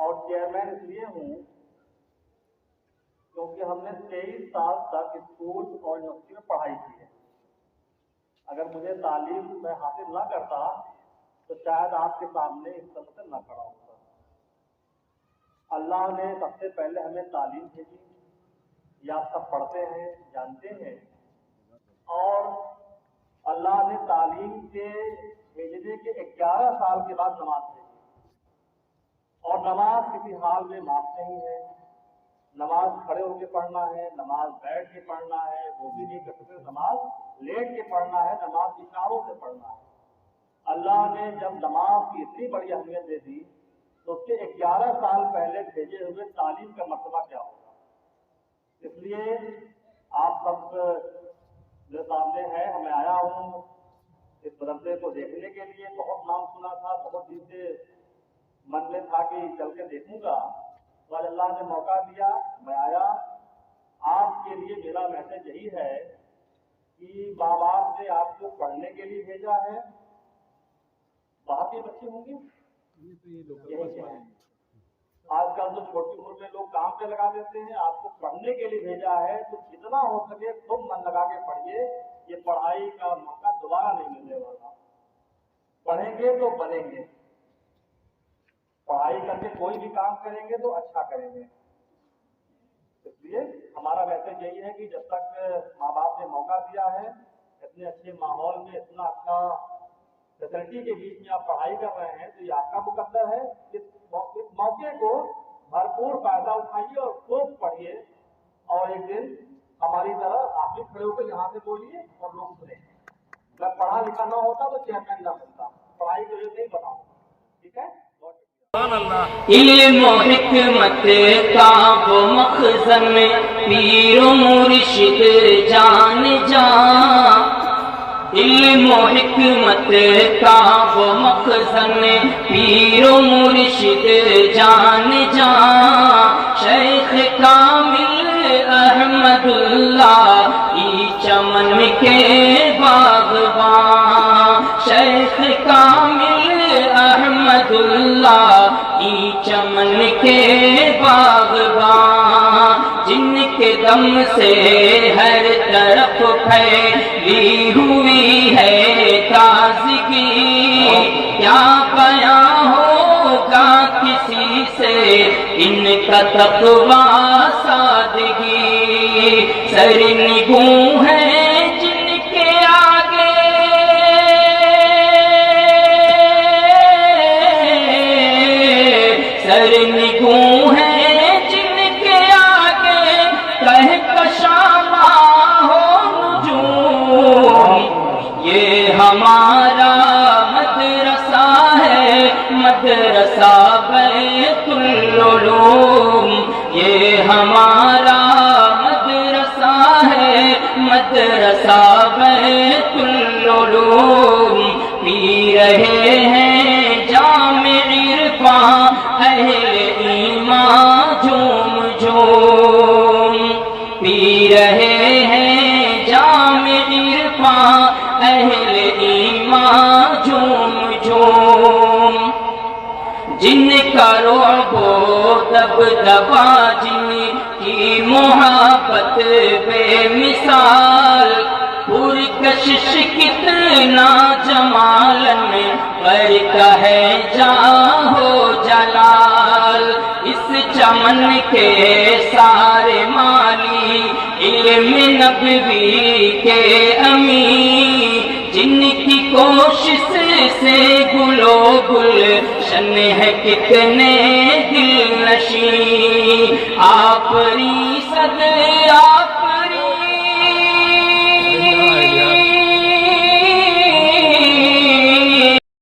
اور چیئرمین اس لیے ہوں کیونکہ ہم نے 23 سال تک اسکول اور یونیورسٹی میں پڑھائی کی ہے. اگر مجھے تعلیم میں حاصل نہ کرتا تو شاید آپ کے سامنے اس طرح سے نہ کھڑا ہوتا. اللہ نے سب سے پہلے ہمیں تعلیم بھیجی، یہ آپ سب پڑھتے ہیں جانتے ہیں. اور اللہ نے تعلیم کے بھیجنے کے 11 سال کے بعد نماز بھیجی. اور نماز کسی حال میں معاف نہیں ہے. نماز کھڑے ہو کے پڑھنا ہے، نماز بیٹھ کے پڑھنا ہے، وہ بھی نہیں کر سکتے. نماز لیٹ کے پڑھنا ہے، نماز اشاروں سے پڑھنا ہے. اللہ نے جب نماز کی اتنی بڑی اہمیت دے دی تو اس کے 11 سال پہلے بھیجے ہوئے تعلیم کا مرتبہ کیا ہوگا. اس لیے آپ سب جو سامنے ہے، ہمیں آیا ہوں اس مدرسے کو دیکھنے کے لیے. بہت نام سنا تھا، بہت دن سے من میں تھا کہ چل کے دیکھوں گا. تو آج اللہ نے موقع دیا، میں آیا. آپ کے لیے میرا میسج یہی ہے کہ ماں باپ نے آپ کو پڑھنے کے لیے بھیجا ہے. باہر کے بچے ہوں گے یہی کیا ہے. آج کل تو چھوٹی عمر میں لوگ کام پہ لگا دیتے ہیں. آپ کو پڑھنے کے لیے بھیجا ہے تو جتنا ہو سکے خوب من لگا کے پڑھیے. یہ پڑھائی کا موقع دوبارہ نہیں ملنے والا. پڑھیں گے تو بنیں گے. پڑھائی کر کے کوئی بھی کام کریں گے تو اچھا کریں گے. اس لیے ہمارا میسج یہی ہے کہ جب تک ماں باپ نے موقع دیا ہے، اتنے اچھے ماحول میں، اتنا اچھا فیسلٹی کے بیچ میں آپ پڑھائی کر رہے ہیں تو یہ آپ کا مقدر ہے. اس موقع کو بھرپور فائدہ اٹھائیے اور خوب پڑھیے. اور ایک دن ہماری طرح آپ بھی کھڑے ہو کر یہاں سے بولیے اور لوگ سنیں. اگر پڑھا لکھا نہ ہوتا تو چیئرمین نہ بنتا. پڑھائی کو نہیں بناؤ. ٹھیک ہے. علم و حکمت کا وہ مخزن پیر و مرشد جان جان. علم و حکمت کا وہ مخزن پیر و مرشد جان جان. شیخ کامل احمد اللہ ای چمن کے باغبان. شیخ کامل احمد اللہ ای چمن کے باغبان. جن کے دم سے ہر طرف پھیلی ہوئی ہے تازگی. کیا بیاں ہوگا کسی سے ان کا تقویٰ سادگی. سرنگوں ہے جن کے آگے سرنگوں ہے جن کے آگے کہکشاں ہو نجوم. یہ ہمارا مدرسہ ہے، مدرسہ بیت العلوم. یہ ہمارا مدرسہ ہے، مدرسہ بیت العلوم. پی رہے ہیں جام عرفاں اہل ایمان جھوم جھوم. پی رہے ہیں جام عرفاں اہل ایمان جھوم جھوم. جن کا رعب و دبدبا، جن کی محبت بے مثال. پرکشش کتنا جمالن برکہ ہے جاں ہو جلال. اس چمن کے سارے مالی علم نبوی کے امین. جن کی کوشش سے گلو گلشن ہے کتنے دل نشین. آپ ری صد